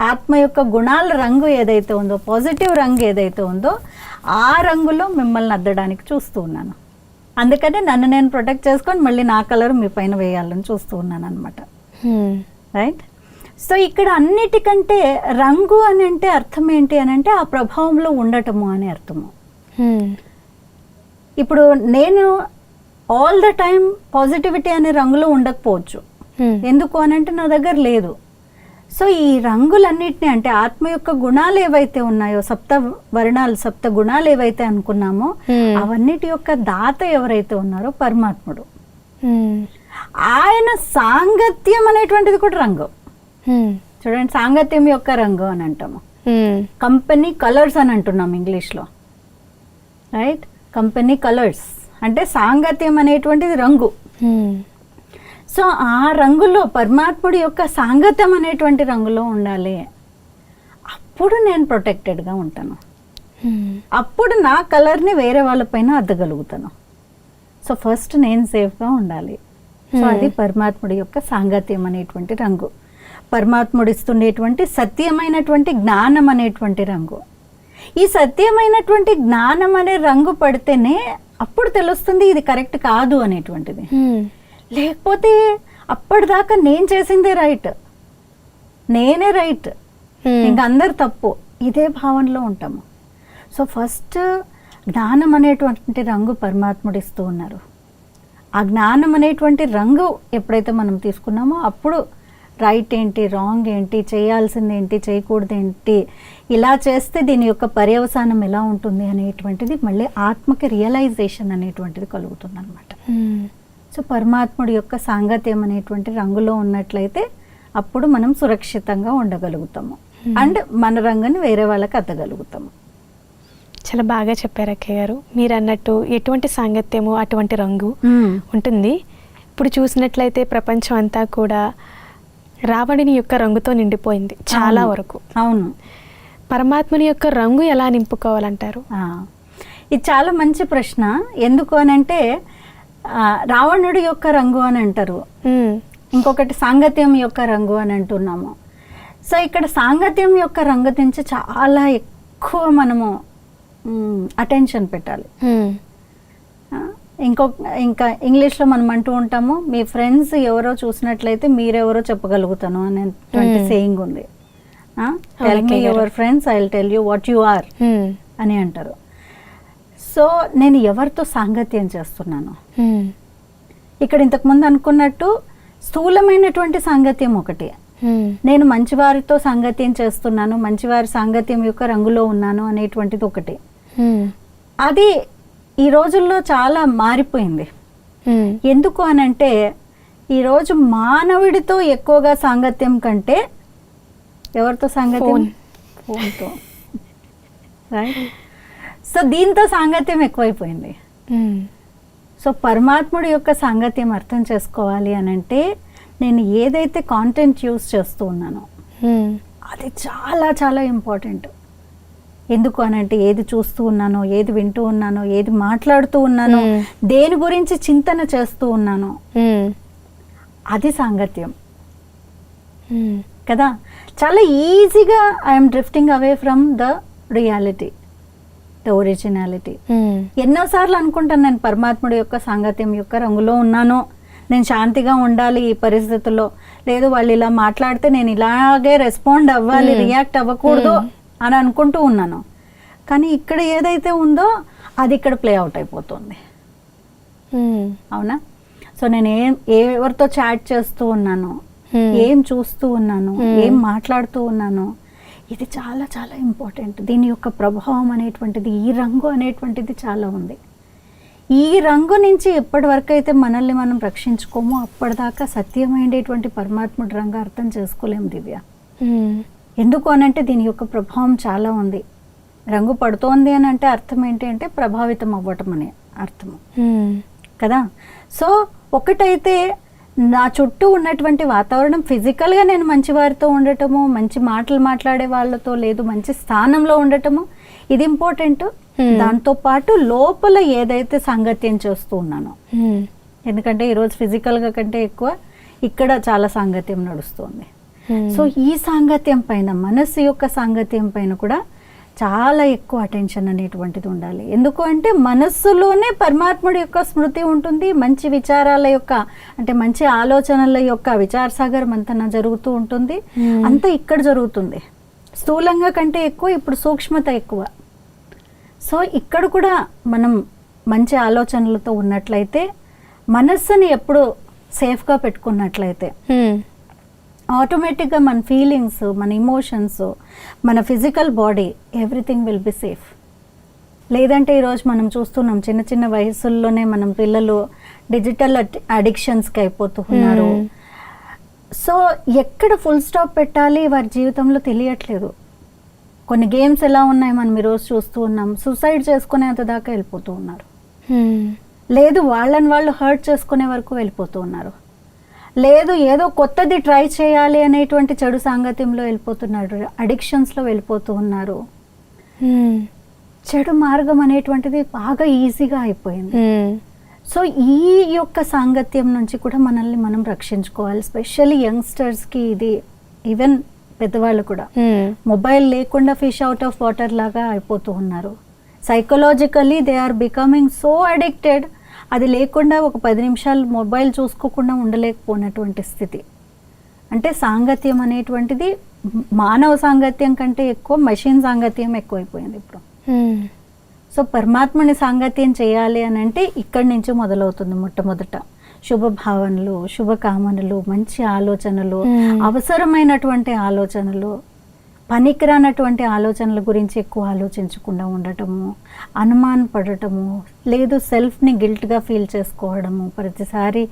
ఆత్మ యొక్క గుణాల రంగు ఏదైతే ఉందో, పాజిటివ్ రంగు ఏదైతే ఉందో ఆ రంగులో మిమ్మల్ని అద్దడానికి చూస్తూ ఉన్నాను. అందుకని నన్ను నేను ప్రొటెక్ట్ చేసుకొని మళ్ళీ నా కలర్ మీ పైన వేయాలని చూస్తూ ఉన్నాను అనమాట. రైట్. సో ఇక్కడ అన్నిటికంటే రంగు అని అంటే అర్థం ఏంటి అని అంటే ఆ ప్రభావంలో ఉండటము అని అర్థము. ఇప్పుడు నేను ఆల్ ద టైం పాజిటివిటీ అనే రంగులో ఉండకపోవచ్చు. ఎందుకు అని అంటే నా దగ్గర లేదు. సో ఈ రంగులన్నిటిని అంటే ఆత్మ యొక్క గుణాలు ఏవైతే ఉన్నాయో, సప్త వర్ణాలు, సప్త గుణాలు ఏవైతే అనుకున్నామో అవన్నిటి యొక్క దాత ఎవరైతే ఉన్నారో పరమాత్ముడు. ఆయన సాంగత్యం అనేటువంటిది కూడా రంగు. చూడండి, సాంగత్యం యొక్క రంగు అని అంటాము. కంపెనీ కలర్స్ అని అంటున్నాం ఇంగ్లీష్లో. రైట్. కంపెనీ కలర్స్ అంటే సాంగత్యం అనేటువంటిది రంగు. సో ఆ రంగులో పరమాత్ముడి యొక్క సాంగత్యం అనేటువంటి రంగులో ఉండాలి. అప్పుడు నేను ప్రొటెక్టెడ్గా ఉంటాను. అప్పుడు నా కలర్ని వేరే వాళ్ళపైన అద్దగలుగుతాను. సో ఫస్ట్ నేను సేఫ్గా ఉండాలి. సో అది పరమాత్ముడి యొక్క సాంగత్యం అనేటువంటి రంగు. పరమాత్ముడు ఇస్తుండేటువంటి సత్యమైనటువంటి జ్ఞానం అనేటువంటి రంగు. ఈ సత్యమైనటువంటి జ్ఞానం అనే రంగు పడితేనే అప్పుడు తెలుస్తుంది ఇది కరెక్ట్ కాదు అనేటువంటిది. లేకపోతే అప్పటిదాకా నేను చేసిందే రైట్, నేనే రైట్, ఇంకా అందరు తప్పు, ఇదే భావనలో ఉంటాము. సో ఫస్ట్ జ్ఞానం అనేటువంటి రంగు పరమాత్ముడు ఇస్తూ ఉన్నారు. ఆ జ్ఞానం అనేటువంటి రంగు ఎప్పుడైతే మనం తీసుకున్నామో అప్పుడు రైట్ ఏంటి, రాంగ్ ఏంటి, చేయాల్సింది ఏంటి, చేయకూడదు ఏంటి, ఇలా చేస్తే దీని యొక్క పర్యవసానం ఎలా ఉంటుంది అనేటువంటిది మళ్ళీ ఆత్మకి రియలైజేషన్ అనేటువంటిది కలుగుతుంది అనమాట. సో పరమాత్ముడి యొక్క సాంగత్యం అనేటువంటి రంగులో ఉన్నట్లయితే అప్పుడు మనం సురక్షితంగా ఉండగలుగుతాము అండ్ మన రంగుని వేరే వాళ్ళకి అద్దగలుగుతాము. చాలా బాగా చెప్పారు అక్కయ్య గారు. మీరు అన్నట్టు ఎటువంటి సాంగత్యము అటువంటి రంగు ఉంటుంది. ఇప్పుడు చూసినట్లయితే ప్రపంచం అంతా కూడా రావణుని యొక్క రంగుతో నిండిపోయింది చాలా వరకు. అవును. పరమాత్మని యొక్క రంగు ఎలా నింపుకోవాలంటారు? ఇది చాలా మంచి ప్రశ్న. ఎందుకు అని అంటే రావణుడి యొక్క రంగు అని అంటారు, ఇంకొకటి సాంగత్యం యొక్క రంగు అని అంటున్నాము. సో ఇక్కడ సాంగత్యం యొక్క రంగు నుంచి చాలా ఎక్కువ మనము అటెన్షన్ పెట్టాలి. ఇంకా ఇంగ్లీష్లో మనం అంటూ ఉంటాము, మీ ఫ్రెండ్స్ ఎవరో చూసినట్లయితే మీరెవరో చెప్పగలుగుతాను అనేటువంటి సేయింగ్ ఉంది. Tell me your friends, I will tell you what you are అని అంటారు. సో నేను ఎవరితో సాంగత్యం చేస్తున్నాను, ఇక్కడ ఇంతకుముందు అనుకున్నట్టు స్థూలమైనటువంటి సాంగత్యం ఒకటి, నేను మంచివారితో సాంగత్యం చేస్తున్నాను, మంచివారి సాంగత్యం యొక్క రంగులో ఉన్నాను అనేటువంటిది ఒకటి. అది ఈ రోజుల్లో చాలా మారిపోయింది. ఎందుకు అనంటే ఈరోజు మానవుడితో ఎక్కువగా సాంగత్యం కంటే ఎవరితో సాంగత్యం, ఫోన్తో. రైట్. సో దీంతో సాంగత్యం ఎక్కువైపోయింది. సో పరమాత్ముడి యొక్క సాంగత్యం అర్థం చేసుకోవాలి అని అంటే నేను ఏదైతే కాంటెంట్ యూస్ చేస్తూ ఉన్నానో అది చాలా చాలా ఇంపార్టెంట్. ఎందుకు అనంటే ఏది చూస్తూ ఉన్నానో, ఏది వింటూ ఉన్నానో, ఏది మాట్లాడుతూ ఉన్నానో, దేని గురించి చింతన చేస్తూ ఉన్నానో అది సాంగత్యం కదా. చాలా ఈజీగా I'm drifting away from the reality, the originality. ఎన్నోసార్లు అనుకుంటాను నేను పరమాత్ముడి యొక్క సాంగత్యం యొక్క రంగులో ఉన్నాను, నేను శాంతిగా ఉండాలి ఈ పరిస్థితుల్లో, లేదు వాళ్ళు ఇలా మాట్లాడితే నేను ఇలాగే రెస్పాండ్ అవ్వాలి, రియాక్ట్ అవ్వకూడదు అని అనుకుంటూ ఉన్నాను. కానీ ఇక్కడ ఏదైతే ఉందో అది ఇక్కడ ప్లే అవుట్ అయిపోతుంది. అవునా? సో నేను ఎవరితో చాట్ చేస్తూ ఉన్నాను, ఏం చూస్తూ ఉన్నాను, ఏం మాట్లాడుతూ ఉన్నాను, ఇది చాలా చాలా ఇంపార్టెంట్. దీని యొక్క ప్రభావం అనేటువంటిది, ఈ రంగు అనేటువంటిది చాలా ఉంది. ఈ రంగు నుంచి ఎప్పటి వరకు అయితే మనల్ని మనం రక్షించుకోమో అప్పటిదాకా సత్యమైనటువంటి పరమాత్ముడి రంగు అర్థం చేసుకోలేము దివ్య. ఎందుకు అనంటే దీని యొక్క ప్రభావం చాలా ఉంది. రంగు పడుతోంది అని అంటే అర్థం ఏంటి అంటే ప్రభావితం అవ్వటం అనే అర్థము కదా. సో ఒకటైతే నా చుట్టూ ఉన్నటువంటి వాతావరణం ఫిజికల్గా నేను మంచి వారితో ఉండటము, మంచి మాటలు మాట్లాడే వాళ్ళతో, లేదు మంచి స్థానంలో ఉండటము, ఇది ఇంపార్టెంట్. దాంతో పాటు లోపల ఏదైతే సాంగత్యం చేస్తూ ఉన్నానో, ఎందుకంటే ఈరోజు ఫిజికల్గా కంటే ఎక్కువ ఇక్కడ చాలా సాంగత్యం నడుస్తుంది. సో ఈ సాంగత్యం పైన, మనస్సు యొక్క సాంగత్యం పైన కూడా చాలా ఎక్కువ అటెన్షన్ అనేటువంటిది ఉండాలి. ఎందుకు అంటే మనస్సులోనే పరమాత్ముడి యొక్క స్మృతి ఉంటుంది, మంచి విచారాల యొక్క, అంటే మంచి ఆలోచనల యొక్క విచారసాగర్ మంతన జరుగుతూ ఉంటుంది. అంతా ఇక్కడ జరుగుతుంది. స్థూలంగా కంటే ఎక్కువ ఇప్పుడు సూక్ష్మత ఎక్కువ. సో ఇక్కడ కూడా మనం మంచి ఆలోచనలతో ఉన్నట్లయితే, మనస్సుని ఎప్పుడు సేఫ్గా పెట్టుకున్నట్లయితే ఆటోమేటిక్గా మన ఫీలింగ్స్, మన ఇమోషన్స్, మన physical body, everything will be safe. లేదంటే ఈరోజు మనం చూస్తున్నాం చిన్న చిన్న వయసుల్లోనే మనం పిల్లలు డిజిటల్ అడిక్షన్స్కి అయిపోతూ ఉన్నారు. సో ఎక్కడ ఫుల్ స్టాప్ పెట్టాలి వారి జీవితంలో తెలియట్లేదు. కొన్ని గేమ్స్ ఎలా ఉన్నాయి మనం ఈరోజు చూస్తూ ఉన్నాం, సూసైడ్ చేసుకునేంత దాకా వెళ్ళిపోతూ ఉన్నారు. లేదు వాళ్ళని వాళ్ళు హర్ట్ చేసుకునే వరకు వెళ్ళిపోతూ ఉన్నారు. లేదు ఏదో కొత్తది ట్రై చేయాలి అనేటువంటి చెడు సాంగత్యంలో వెళ్ళిపోతున్నారు, అడిక్షన్స్లో వెళ్ళిపోతూ ఉన్నారు. చెడు మార్గం అనేటువంటిది బాగా ఈజీగా అయిపోయింది. సో ఈ యొక్క సాంగత్యం నుంచి కూడా మనల్ని మనం రక్షించుకోవాలి. స్పెషల్లీ యంగ్స్టర్స్కి ఇది, ఈవెన్ పెద్దవాళ్ళు కూడా మొబైల్ లేకుండా ఫిష్ అవుట్ ఆఫ్ వాటర్ లాగా అయిపోతూ ఉన్నారు. Psychologically they are becoming so addicted. అది లేకుండా ఒక 10 నిమిషాలు మొబైల్ చూసుకోకుండా ఉండలేకపోయినటువంటి స్థితి. అంటే సాంగత్యం అనేటువంటిది మానవ సాంగత్యం కంటే ఎక్కువ మెషిన్ సాంగత్యం ఎక్కువైపోయింది ఇప్పుడు. సో పరమాత్మని సాంగత్యం చేయాలి అని అంటే ఇక్కడి నుంచి మొదలవుతుంది. మొట్టమొదట శుభ భావనలు, శుభకామనలు, మంచి ఆలోచనలు, అవసరమైనటువంటి ఆలోచనలు, పనికిరానటువంటి ఆలోచనల గురించి ఎక్కువ ఆలోచించకుండా ఉండటము, అనుమాన పడటము, లేదు సెల్ఫ్ని గిల్ట్గా ఫీల్ చేసుకోవడము, ప్రతిసారి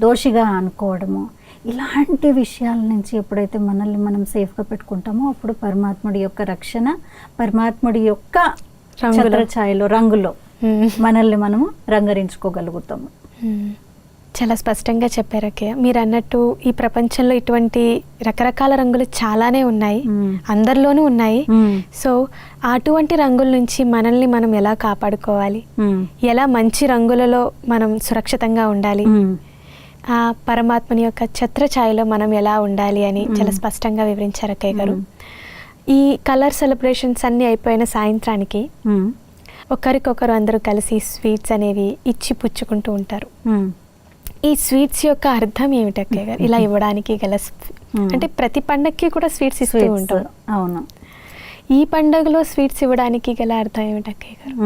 దోషిగా అనుకోవడము, ఇలాంటి విషయాల నుంచి ఎప్పుడైతే మనల్ని మనం సేఫ్గా పెట్టుకుంటామో అప్పుడు పరమాత్ముడి యొక్క రక్షణ, పరమాత్ముడి యొక్క ఛత్రఛాయలో, రంగులో మనల్ని మనము రంగరించుకోగలుగుతాము. చాలా స్పష్టంగా చెప్పారు అక్కయ్య. మీరు అన్నట్టు ఈ ప్రపంచంలో ఇటువంటి రకరకాల రంగులు చాలానే ఉన్నాయి, అందరిలోనూ ఉన్నాయి. సో అటువంటి రంగుల నుంచి మనల్ని మనం ఎలా కాపాడుకోవాలి, ఎలా మంచి రంగులలో మనం సురక్షితంగా ఉండాలి, ఆ పరమాత్మని యొక్క ఛత్రఛాయలో మనం ఎలా ఉండాలి అని చాలా స్పష్టంగా వివరించారు అక్కయ్య గారు. ఈ కలర్ సెలబ్రేషన్స్ అన్నీ అయిపోయిన సాయంత్రానికి ఒకరికొకరు అందరూ కలిసి స్వీట్స్ అనేవి ఇచ్చి పుచ్చుకుంటూ ఉంటారు. ఈ స్వీట్స్ యొక్క అర్థం ఏమిటి అక్కయ్య గారు? ఇలా ఇవ్వడానికి గల, అంటే ప్రతి పండగకి కూడా స్వీట్స్ ఇస్తూ ఉంటాం. అవును. ఈ పండగలో స్వీట్స్ ఇవ్వడానికి గల అర్థం ఏమిటి అక్కయ్య గారు?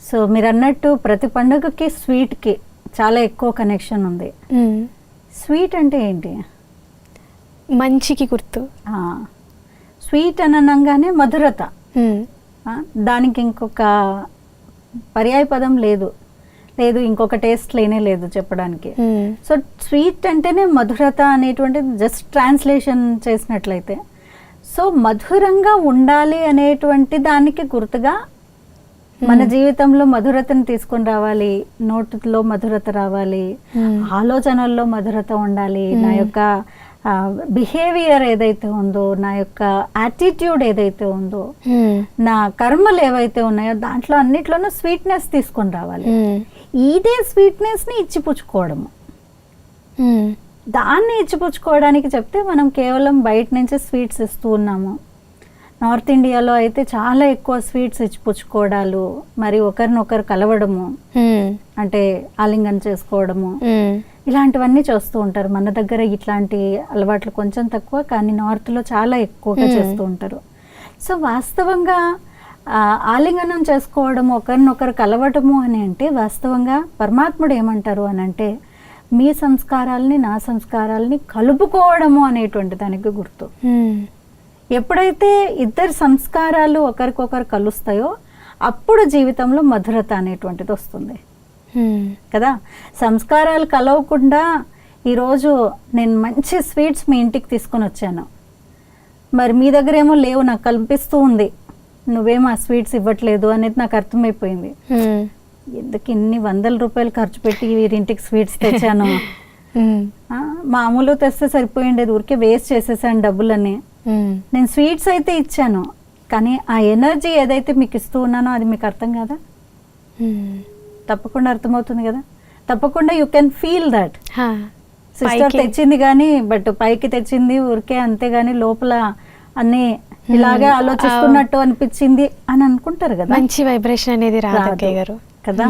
సో మీరు అన్నట్టు ప్రతి పండగకి స్వీట్కి చాలా ఎక్కువ కనెక్షన్ ఉంది. స్వీట్ అంటే ఏంటి? మంచికి గుర్తు. స్వీట్ అనగానే మధురత. దానికి ఇంకొక పర్యాయ పదం లేదు, ఇంకొక టేస్ట్ లేనే లేదు చెప్పడానికి. సో స్వీట్ అంటేనే మధురత అనేటువంటిది జస్ట్ ట్రాన్స్లేషన్ చేసినట్లయితే, సో మధురంగా ఉండాలి అనేటువంటి దానికి గుర్తుగా మన జీవితంలో మధురతను తీసుకొని రావాలి, నోటిలో మధురత రావాలి, ఆలోచనల్లో మధురత ఉండాలి, నా యొక్క బిహేవియర్ ఏదైతే ఉందో, నా యొక్క యాటిట్యూడ్ ఏదైతే ఉందో, నా కర్మలు ఏవైతే ఉన్నాయో దాంట్లో అన్నిట్లోనూ స్వీట్నెస్ తీసుకొని రావాలి. ఇదే స్వీట్నెస్ని ఇచ్చిపుచ్చుకోవడము. దాన్ని ఇచ్చిపుచ్చుకోవడానికి చెప్తే మనం కేవలం బయట నుంచి స్వీట్స్ ఇస్తూ ఉన్నాము. నార్త్ ఇండియాలో అయితే చాలా ఎక్కువ స్వీట్స్ ఇచ్చిపుచ్చుకోవడాలు, మరి ఒకరినొకరు కలవడము, అంటే ఆలింగనం చేసుకోవడము, ఇలాంటివన్నీ చేస్తూ ఉంటారు. మన దగ్గర ఇట్లాంటి అలవాట్లు కొంచెం తక్కువ, కానీ నార్త్లో చాలా ఎక్కువగా చేస్తూ ఉంటారు. సో వాస్తవంగా ఆలింగనం చేసుకోవడము, ఒకరినొకరు కలవటము అని అంటే వాస్తవంగా పరమాత్ముడు ఏమంటారు అని అంటే మీ సంస్కారాలని నా సంస్కారాలని కలుపుకోవడము అనేటువంటి దానికి గుర్తు. ఎప్పుడైతే ఇద్దరు సంస్కారాలు ఒకరికొకరు కలుస్తాయో అప్పుడు జీవితంలో మధురత అనేటువంటిది వస్తుంది కదా. సంస్కారాలు కలవకుండా ఈరోజు నేను మంచి స్వీట్స్ మీ ఇంటికి తీసుకొని వచ్చాను, మరి మీ దగ్గర ఏమో లేవు, నాకు కల్పిస్తూ ఉంది, నువ్వేమో ఆ స్వీట్స్ ఇవ్వట్లేదు అనేది నాకు అర్థమైపోయింది. ఎందుకు ఇన్ని 100 రూపాయలు ఖర్చు పెట్టి వీరింటికి స్వీట్స్ తెచ్చాను, మామూలు తెస్తే సరిపోయిండేది, ఊరికే వేస్ట్ చేసేసాను డబ్బులని. నేను స్వీట్స్ అయితే ఇచ్చాను, కానీ ఆ ఎనర్జీ ఏదైతే మీకు ఇస్తూ ఉన్నానో అది మీకు అర్థం కదా, తప్పకుండా అర్థమవుతుంది కదా, తప్పకుండా you can feel that. Sister తెచ్చింది కానీ బట్ పైకి తెచ్చింది ఊరికే, అంతే కానీ లోపల అన్ని ఇలాగే ఆలోచిస్తున్నట్టు అనిపించింది అని అనుకుంటారు కదా, మంచి వైబ్రేషన్ అనేది రాదు కదా.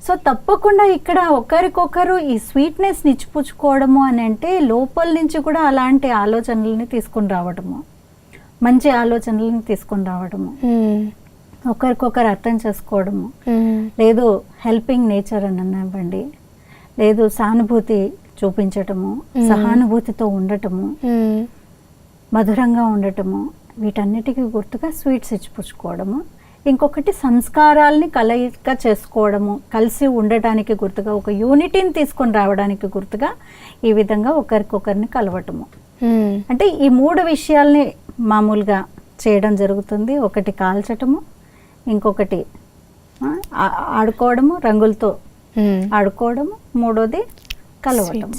సో తప్పకుండా ఇక్కడ ఒకరికొకరు ఈ స్వీట్నెస్ నిచ్చిపుచ్చుకోవడము అని అంటే లోపల నుంచి కూడా అలాంటి ఆలోచనలని తీసుకుని రావడము, మంచి ఆలోచనలను తీసుకుని రావడము, ఒకరికొకరు అర్థం చేసుకోవడము, లేదు హెల్పింగ్ నేచర్ అని అనివ్వండి, లేదు సానుభూతి చూపించటము, సహానుభూతితో ఉండటము, మధురంగా ఉండటము, వీటన్నిటికీ గుర్తుగా స్వీట్స్ ఇచ్చిపుచ్చుకోవడము. ఇంకొకటి సంస్కారాల్ని కలయిక చేసుకోవడము, కలిసి ఉండటానికి గుర్తుగా, ఒక యూనిటీని తీసుకొని రావడానికి గుర్తుగా ఈ విధంగా ఒకరికొకరిని కలవటము. అంటే ఈ 3 విషయాల్ని మామూలుగా చేయడం జరుగుతుంది. ఒకటి కాల్చటము, ఇంకొకటి ఆడుకోవడము, రంగులతో ఆడుకోవడము, మూడోది కలవటము.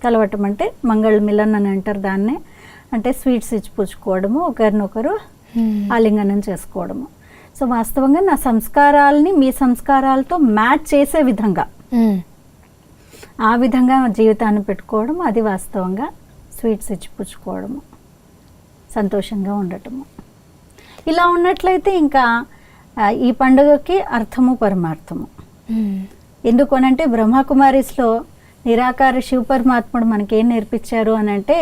కలవటం అంటే మంగళ మిలన్ అని అంటారు దాన్నే. అంటే స్వీట్స్ ఇచ్చి పుచ్చుకోవడము, ఒకరినొకరు ఆలింగనం చేసుకోవడము. సో వాస్తవంగా నా సంస్కారాలని మీ సంస్కారాలతో మ్యాచ్ చేసే విధంగా, ఆ విధంగా జీవితాన్ని పెట్టుకోవడం, అది వాస్తవంగా స్వీట్స్ ఇచ్చి పుచ్చుకోవడము, సంతోషంగా ఉండటము. ఇలా ఉన్నట్లయితే ఇంకా ఈ పండుగకి అర్థము పరమార్థము. ఎందుకు అనంటే బ్రహ్మకుమారిస్లో నిరాకార శివ పరమాత్ముడు మనకేం నేర్పించారు అని అంటే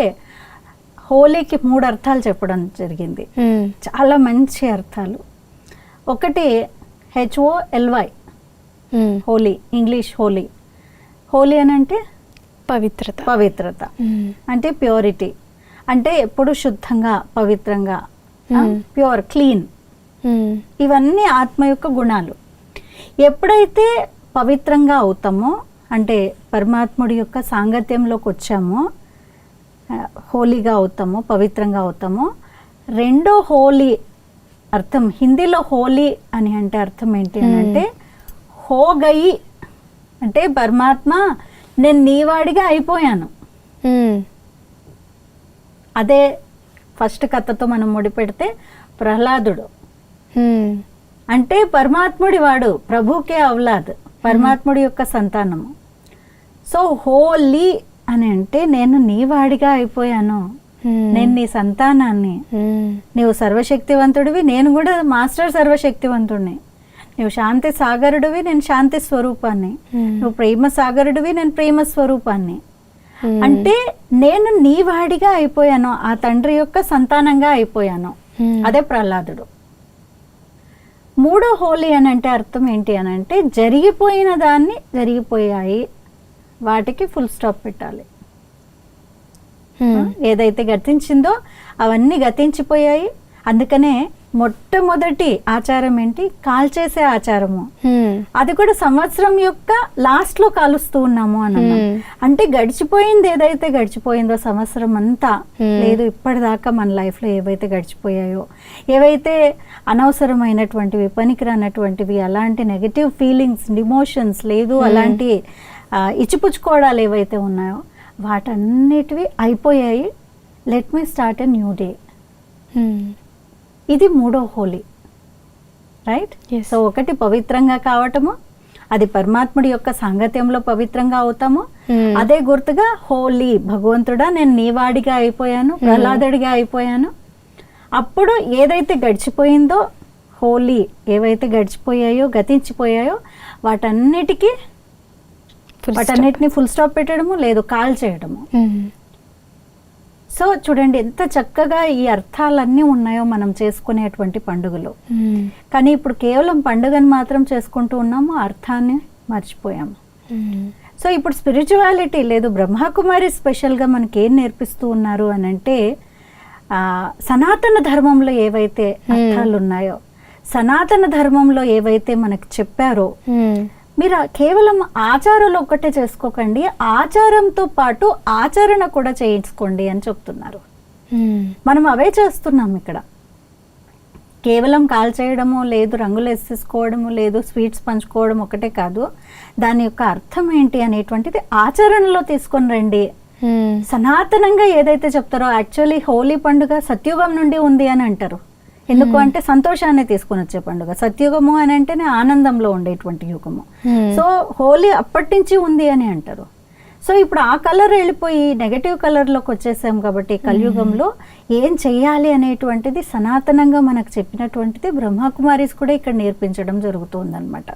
హోలీకి 3 అర్థాలు చెప్పడం జరిగింది, చాలా మంచి అర్థాలు. ఒకటి HOLY, హోలీ, ఇంగ్లీష్ హోలీ. హోలీ అని అంటే పవిత్రత, పవిత్రత అంటే ప్యూరిటీ, అంటే ఎప్పుడు శుద్ధంగా, పవిత్రంగా, ప్యూర్, క్లీన్, ఇవన్నీ ఆత్మ యొక్క గుణాలు. ఎప్పుడైతే పవిత్రంగా అవుతామో, అంటే పరమాత్ముడి యొక్క సాంగత్యంలోకి వచ్చామో, హోలీగా అవుతామో, పవిత్రంగా అవుతామో. రెండో హోలీ అర్థం, హిందీలో హోలీ అని అంటే అర్థం ఏంటి అని అంటే హో గయి, అంటే పరమాత్మ నేను నీవాడిగా అయిపోయాను. అదే ఫస్ట్ కథతో మనం ముడిపెడితే ప్రహ్లాదుడు అంటే పరమాత్ముడి వాడు, ప్రభుకే అవలాద్, పరమాత్ముడి యొక్క సంతానము. సో హోలీ అని అంటే నేను నీ వాడిగా అయిపోయాను, నేను నీ సంతానాన్ని, నీవు సర్వశక్తివంతుడివి, నేను కూడా మాస్టర్ సర్వశక్తివంతుడిని, నువ్వు శాంతి సాగరుడివి, నేను శాంతి స్వరూపాన్ని, నువ్వు ప్రేమ సాగరుడివి, నేను ప్రేమ స్వరూపాన్ని. అంటే నేను నీ వాడిగా అయిపోయాను, ఆ తండ్రి యొక్క సంతానంగా అయిపోయాను. అదే ప్రహ్లాదుడు. మూడో హోలీ అని అంటే అర్థం ఏంటి అని అంటే జరిగిపోయిన దాన్ని, జరిగిపోయాయి వాటికి ఫుల్ స్టాప్ పెట్టాలి. ఏదైతే గతించిందో అవన్నీ గతించిపోయాయి. అందుకనే మొట్టమొదటి ఆచారం ఏంటి, కాల్చేసే ఆచారము. అది కూడా సంవత్సరం యొక్క లాస్ట్ లో కాలుస్తూ ఉన్నాము అని. అంటే గడిచిపోయింది ఏదైతే గడిచిపోయిందో సంవత్సరం అంతా, లేదు ఇప్పటిదాకా మన లైఫ్ లో ఏవైతే గడిచిపోయాయో, ఏవైతే అనవసరమైనటువంటివి, పనికిరానటువంటివి, అలాంటి నెగటివ్ ఫీలింగ్స్, ఇమోషన్స్, లేదు అలాంటి ఇచ్చిపుచ్చుకోవడాలు ఏవైతే ఉన్నాయో వాటన్నిటివి అయిపోయాయి. Let me start a new day. ఇది మూడో హోలీ, రైట్? సో ఒకటి పవిత్రంగా కావటము, అది పరమాత్ముడి యొక్క సాంగత్యంలో పవిత్రంగా అవుతాము. అదే గుర్తుగా హోలీ, భగవంతుడా నేను నీవాడిగా అయిపోయాను, ప్రహ్లాదుడిగా అయిపోయాను. అప్పుడు ఏదైతే గడిచిపోయిందో, హోలీ ఏవైతే గడిచిపోయాయో, గతించిపోయాయో వాటన్నిటికీ, వాటన్నిటిని ఫుల్ స్టాప్ పెట్టడము, లేదు కాల్ చేయడము. సో చూడండి ఎంత చక్కగా ఈ అర్థాలన్నీ ఉన్నాయో మనం చేసుకునేటువంటి పండుగలు. కానీ ఇప్పుడు కేవలం పండుగను మాత్రం చేసుకుంటూ ఉన్నాము, అర్థాన్ని మర్చిపోయాము. సో ఇప్పుడు స్పిరిచువాలిటీ, లేదు బ్రహ్మకుమారి స్పెషల్గా మనకి ఏం నేర్పిస్తూ ఉన్నారు అని అంటే సనాతన ధర్మంలో ఏవైతే అర్థాలు ఉన్నాయో, సనాతన ధర్మంలో ఏవైతే మనకు చెప్పారో, మీరు కేవలం ఆచారాలు ఒక్కటే చేసుకోకండి, ఆచారంతో పాటు ఆచరణ కూడా చేయించుకోండి అని చెప్తున్నారు. మనం అవే చేస్తున్నాం ఇక్కడ. కేవలం కాల్ చేయడము, లేదు రంగులు వేసేసుకోవడము, లేదు స్వీట్స్ పంచుకోవడం ఒకటే కాదు, దాని యొక్క అర్థం ఏంటి అనేటువంటిది ఆచరణలో తీసుకొని రండి. సనాతనంగా ఏదైతే చెప్తారో, యాక్చువల్లీ హోలీ పండుగ సత్యుగం నుండి ఉంది అని అంటారు. ఎందుకు అంటే సంతోషాన్ని తీసుకొని వచ్చే పండుగ. సత్యుగము అని అంటేనే ఆనందంలో ఉండేటువంటి యుగము. సో హోలీ అప్పటి నుంచి ఉంది అని అంటారు. సో ఇప్పుడు ఆ కలర్ వెళ్ళిపోయి నెగటివ్ కలర్లోకి వచ్చేసాం కాబట్టి కలియుగంలో ఏం చెయ్యాలి అనేటువంటిది సనాతనంగా మనకు చెప్పినటువంటిది బ్రహ్మకుమారీస్ కూడా ఇక్కడ నేర్పించడం జరుగుతుందన్నమాట.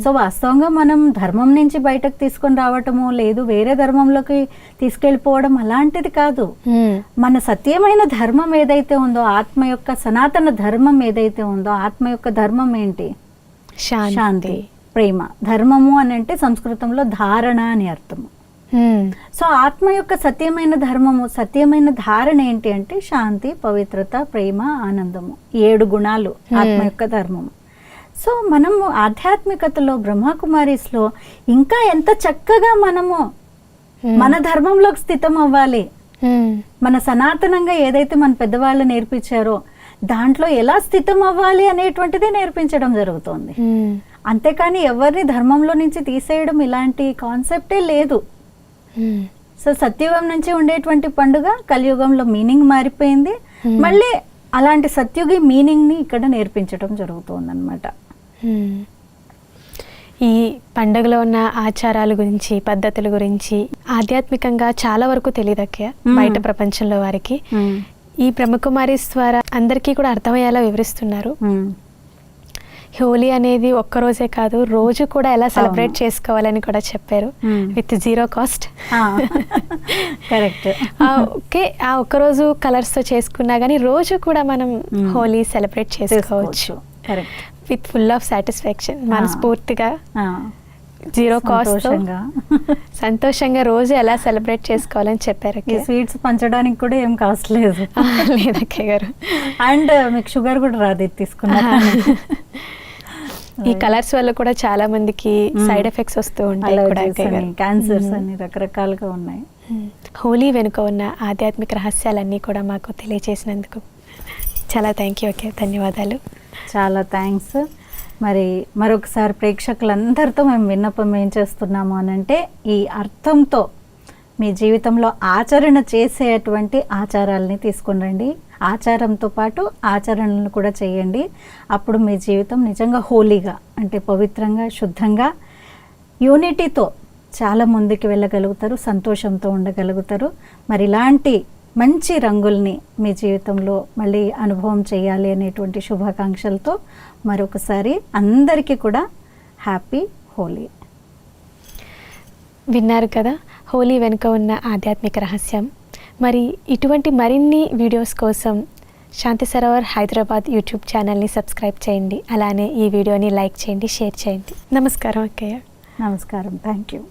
సో వాస్తవంగా మనం ధర్మం నుంచి బయటకు తీసుకొని రావటము లేదు వేరే ధర్మంలోకి తీసుకెళ్ళిపోవడం అలాంటిది కాదు. మన సత్యమైన ధర్మం ఏదైతే ఉందో, ఆత్మ యొక్క సనాతన ధర్మం ఏదైతే ఉందో, ఆత్మ యొక్క ధర్మం ఏంటి? శాంతి, ప్రేమ. ధర్మము అని అంటే సంస్కృతంలో ధారణ అని అర్థము. సో ఆత్మ యొక్క సత్యమైన ధర్మము, సత్యమైన ధారణ ఏంటి అంటే శాంతి, పవిత్రత, ప్రేమ, ఆనందము. 7 గుణాలు ఆత్మ యొక్క ధర్మము. సో మనము ఆధ్యాత్మికతలో బ్రహ్మకుమారీస్లో ఇంకా ఎంత చక్కగా మనము మన ధర్మంలోకి స్థితం అవ్వాలి, మన సనాతనంగా ఏదైతే మన పెద్దవాళ్ళు నేర్పించారో దాంట్లో ఎలా స్థితం అవ్వాలి అనేటువంటిది నేర్పించడం జరుగుతుంది. అంతేకాని ఎవరిని ధర్మంలో నుంచి తీసేయడం ఇలాంటి కాన్సెప్టే లేదు. సో సత్యుగం నుంచి ఉండేటువంటి పండుగ కలియుగంలో మీనింగ్ మారిపోయింది. మళ్ళీ అలాంటి సత్యుగి మీనింగ్ ని ఇక్కడ నేర్పించడం జరుగుతుంది అన్నమాట. ఈ పండుగలో ఉన్న ఆచారాల గురించి, పద్ధతుల గురించి ఆధ్యాత్మికంగా చాలా వరకు తెలియదు అక్కయ్య బయట ప్రపంచంలో వారికి. ఈ బ్రహ్మకుమారీస్ ద్వారా అందరికీ కూడా అర్థమయ్యేలా వివరిస్తున్నారు. హోలీ అనేది ఒక్కరోజే కాదు, రోజు కూడా ఎలా సెలబ్రేట్ చేసుకోవాలని కూడా చెప్పారు, విత్ 0 కాస్ట్. కరెక్ట్. ఓకే, ఆ ఒక్కరోజు కలర్స్తో చేసుకున్నా కానీ రోజు కూడా మనం హోలీ సెలబ్రేట్ చేసుకోవచ్చు విత్ ఫుల్ ఆఫ్ సాటిస్ఫాక్షన్, మనస్ఫూర్తిగా 0 కాస్ట్ సంతోషంగా రోజు ఎలా సెలబ్రేట్ చేసుకోవాలని చెప్పారు. స్వీట్స్ పంచడానికి కూడా ఏం కాస్ట్ లేదు. లేదక్కయ్య గారు. అండ్ మీకు షుగర్ కూడా రాదు తీసుకున్నా. ఈ కలర్స్ వల్ల కూడా చాలా మందికి సైడ్ ఎఫెక్ట్స్ వస్తూ ఉంటాయి, క్యాన్సర్స్ అన్ని రకరకాలుగా ఉన్నాయి. హోలీ వెనుక ఉన్న ఆధ్యాత్మిక రహస్యాలన్నీ కూడా మాకు తెలియజేసినందుకు చాలా థ్యాంక్ యూ. ఓకే, ధన్యవాదాలు. చాలా థ్యాంక్స్. మరి మరొకసారి ప్రేక్షకులందరితో మేము విన్నపం ఏం చేస్తున్నాము అని అంటే, ఈ అర్థంతో మీ జీవితంలో ఆచరణ చేసేటువంటి ఆచారాలని తీసుకుని రండి. ఆచారంతో పాటు ఆచరణలు కూడా చేయండి. అప్పుడు మీ జీవితం నిజంగా హోలీగా, అంటే పవిత్రంగా, శుద్ధంగా, యూనిటీతో చాలా ముందుకు వెళ్ళగలుగుతారు, సంతోషంతో ఉండగలుగుతారు. మరి ఇలాంటి మంచి రంగుల్ని మీ జీవితంలో మళ్ళీ అనుభవం చేయాలి అనేటువంటి శుభాకాంక్షలతో మరొకసారి అందరికీ కూడా హ్యాపీ హోలీ. విన్నారు కదా హోలీ వెనుక ఉన్న ఆధ్యాత్మిక రహస్యం. మరి ఇటువంటి మరిన్ని వీడియోస్ కోసం శాంతి సరోవర్ హైదరాబాద్ యూట్యూబ్ ఛానల్ని సబ్స్క్రైబ్ చేయండి. అలానే ఈ వీడియోని లైక్ చేయండి, షేర్ చేయండి. నమస్కారం అక్కయ్య. నమస్కారం. Thank you.